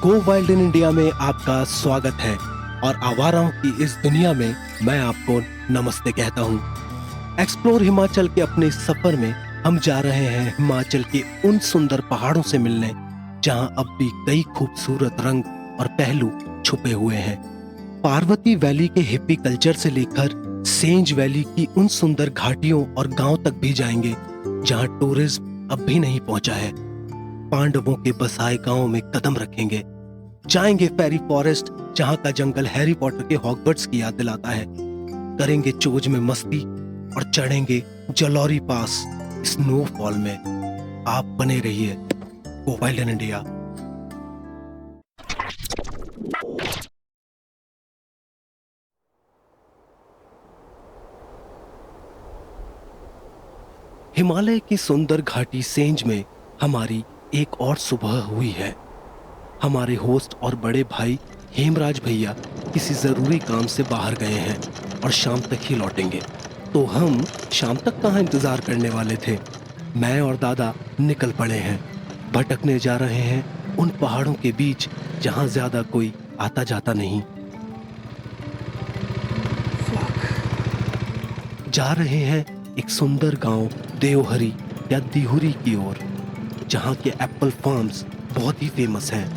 Go wild in India में आपका स्वागत है और आवाराओं की इस दुनिया में मैं आपको नमस्ते कहता हूँ। एक्सप्लोर हिमाचल के अपने इस सफर में हम जा रहे हैं हिमाचल के उन सुंदर पहाड़ों से मिलने जहाँ अब भी कई खूबसूरत रंग और पहलू छुपे हुए हैं। पार्वती वैली के हिप्पी कल्चर से लेकर सेंज वैली की उन सुंदर घाटियों और गांव तक भी जाएंगे जहाँ टूरिज्म अब भी नहीं पहुंचा है। पांडवों के बसाए गांव में कदम रखेंगे, जाएंगे फेरी फॉरेस्ट जहां का जंगल हैरी पॉटर के हॉगवर्ट्स की याद दिलाता है, करेंगे चोज में मस्ती और चढ़ेंगे जलौरी पास स्नोफॉल में। आप बने रहिए गो वाइल्ड इन इंडिया। हिमालय की सुंदर घाटी सेंज में हमारी एक और सुबह हुई है। हमारे होस्ट और बड़े भाई हेमराज भैया किसी जरूरी काम से बाहर गए हैं और शाम तक ही लौटेंगे, तो हम शाम तक कहाँ इंतजार करने वाले थे। मैं और दादा निकल पड़े हैं, भटकने जा रहे हैं उन पहाड़ों के बीच जहाँ ज्यादा कोई आता जाता नहीं। जा रहे हैं एक सुंदर गांव देवहरी या दिहुरी की ओर, जहाँ के एप्पल फार्म्स बहुत ही फेमस हैं।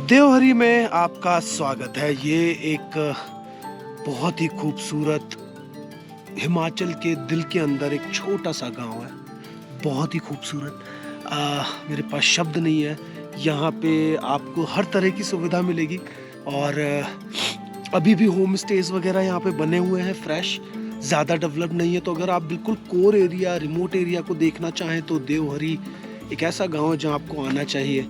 देवहरी में आपका स्वागत है। ये एक बहुत ही खूबसूरत हिमाचल के दिल के अंदर एक छोटा सा गांव है, बहुत ही खूबसूरत। मेरे पास शब्द नहीं है। यहाँ पे आपको हर तरह की सुविधा मिलेगी और अभी भी होम स्टेज वगैरह यहाँ पे बने हुए हैं, फ्रेश, ज़्यादा डेवलप नहीं है। तो अगर आप बिल्कुल कोर एरिया, रिमोट एरिया को देखना चाहें तो देवहरी एक ऐसा गांव है जहाँ आपको आना चाहिए।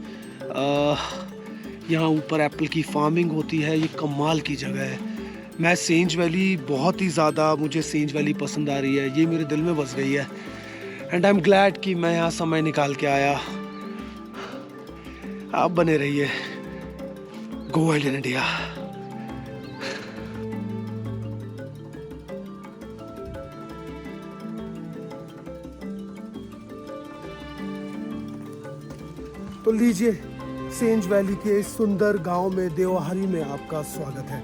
यहाँ ऊपर एप्पल की फार्मिंग होती है, ये कमाल की जगह है। मैं सेंज वैली बहुत ही ज़्यादा, मुझे सेंज वैली पसंद आ रही है, ये मेरे दिल में बस गई है एंड आई एम ग्लैड कि मैं यहाँ समय निकाल के आया। आप बने रहिए गो वाइल्ड इन इंडिया। तो लीजिए, सेंज वैली के इस सुंदर गांव में देवहरी में आपका स्वागत है।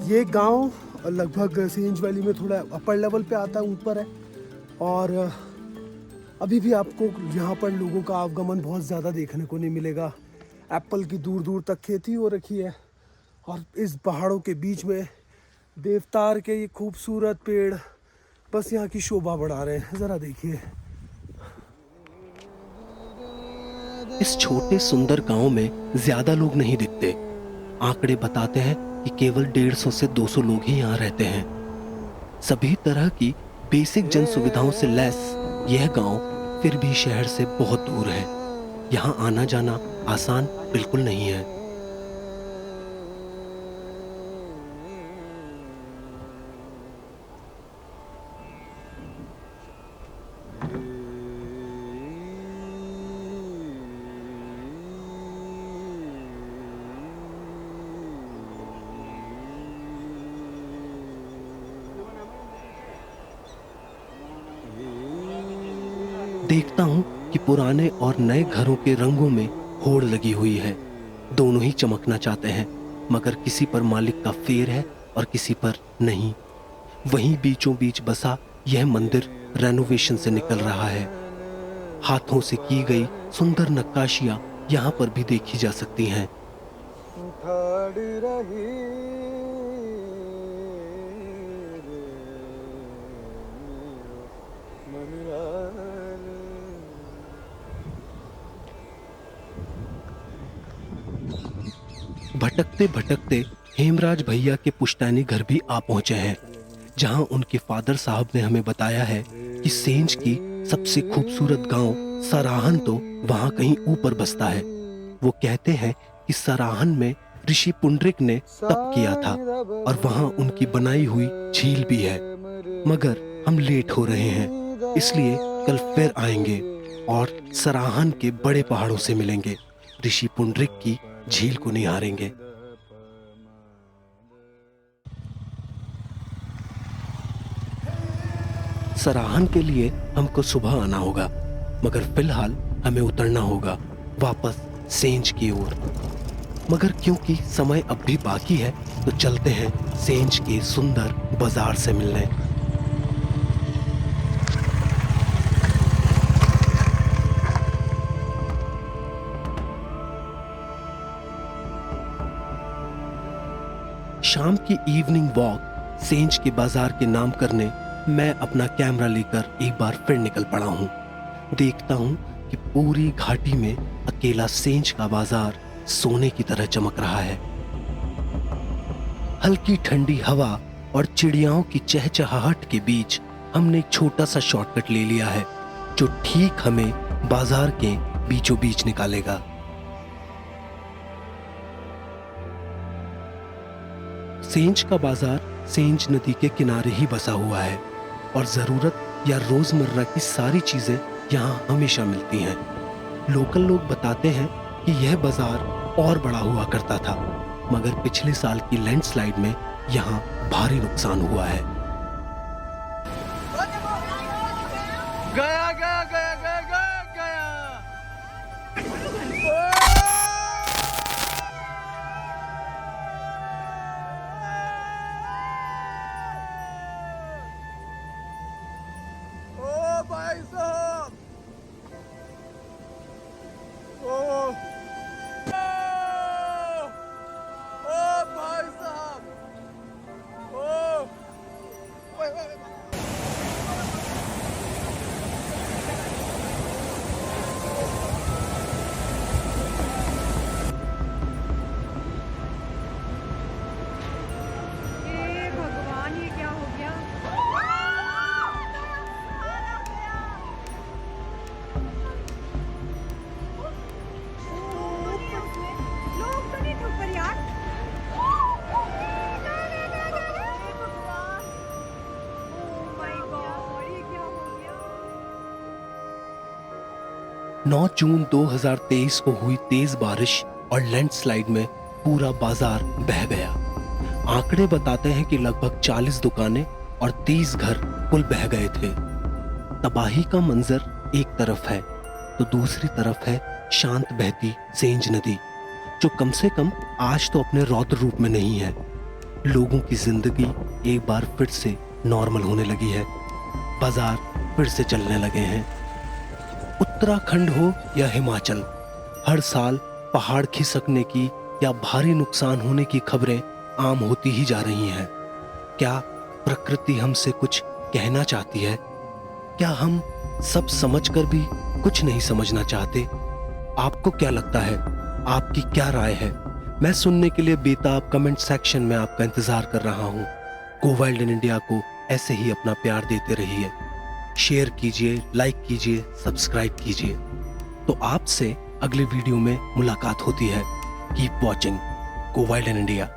ये गांव लगभग सेंज वैली में थोड़ा अपर लेवल पे आता है, ऊपर है, और अभी भी आपको यहाँ पर लोगों का आवागमन बहुत ज़्यादा देखने को नहीं मिलेगा। एप्पल की दूर दूर तक खेती हो रखी है और इस पहाड़ों के बीच में देवतार के ये खूबसूरत पेड़ बस यहाँ की शोभा बढ़ा रहे हैं। ज़रा देखिए, इस छोटे सुंदर गांव में ज्यादा लोग नहीं दिखते। आंकड़े बताते हैं कि केवल 150 से 200 लोग ही यहाँ रहते हैं। सभी तरह की बेसिक जन सुविधाओं से लैस यह गांव फिर भी शहर से बहुत दूर है। यहाँ आना जाना आसान बिल्कुल नहीं है। देखता हूँ कि पुराने और नए घरों के रंगों में होड़ लगी हुई है। दोनों ही चमकना चाहते हैं, मगर किसी पर मालिक का फेर है और किसी पर नहीं। वहीं बीचों बीच बसा यह मंदिर रेनोवेशन से निकल रहा है। हाथों से की गई सुंदर नक्काशियां यहाँ पर भी देखी जा सकती हैं। भटकते भटकते हेमराज भैया के पुश्तैनी घर भी आ पहुंचे हैं, जहां उनके फादर साहब ने हमें बताया है कि सेंज की सबसे खूबसूरत गांव सराहन तो वहां कहीं ऊपर बसता है। वो कहते हैं कि सराहन में ऋषि पुंडरिक ने तप किया था और वहां उनकी बनाई हुई झील भी है। मगर हम लेट हो रहे हैं, इसलिए कल फिर आएंगे। और सराहन के बड़े पहाड़ों से मिलेंगे। ऋषि पुंडरिक की झील को निहारेंगे। सराहन के लिए हमको सुबह आना होगा, मगर फिलहाल हमें उतरना होगा वापस सेंज की ओर। मगर क्योंकि समय अब भी बाकी है तो चलते हैं सेंज के सुंदर बाजार से मिलने। शाम की इवनिंग वॉक सेंज के बाजार के नाम करने मैं अपना कैमरा लेकर एक बार फिर निकल पड़ा हूँ। देखता हूँ कि पूरी घाटी में अकेला सेंज का बाजार सोने की तरह चमक रहा है। हल्की ठंडी हवा और चिड़ियाओं की चहचहाहट के बीच हमने एक छोटा सा शॉर्टकट ले लिया है जो ठीक हमें बाजार के बीचों बीच निकालेगा। सेंज का बाजार सेंज नदी के किनारे ही बसा हुआ है और जरूरत या रोजमर्रा की सारी चीजें यहाँ हमेशा मिलती हैं। लोकल लोग बताते हैं कि यह बाजार और बड़ा हुआ करता था, मगर पिछले साल की लैंडस्लाइड में यहाँ भारी नुकसान हुआ है। गया गया गया गया गया गया। ओ भाई साहब, ओ भाई साहब, भगवान, ये क्या हो गया? लोग तो नहीं थे ऊपर यार। 9 जून 2023 को हुई तेज बारिश और लैंडस्लाइड में पूरा बाजार बह गया। आंकड़े बताते हैं कि लगभग 40 दुकानें और 30 घर कुल बह गए थे। तबाही का मंजर एक तरफ है तो दूसरी तरफ है शांत बहती सेंज नदी, जो कम से कम आज तो अपने रौद्र रूप में नहीं है। लोगों की जिंदगी एक बार फिर से नॉर्मल होने लगी है। बाजार फिर से चलने लगे हैं। उत्तराखंड हो या हिमाचल, हर साल पहाड़ खिसकने की या भारी नुकसान होने की खबरें आम होती ही जा रही हैं। क्या प्रकृति हमसे कुछ कहना चाहती है? क्या हम सब समझकर भी कुछ नहीं समझना चाहते? आपको क्या लगता है? आपकी क्या राय है? मैं सुनने के लिए बेताब कमेंट सेक्शन में आपका इंतजार कर रहा हूँ। गो वाइल्ड इन इंडिया को ऐसे ही अपना प्यार देते रहिए। शेयर कीजिए, लाइक कीजिए, सब्सक्राइब कीजिए। तो आपसे अगले वीडियो में मुलाकात होती है। Keep watching go wild in India.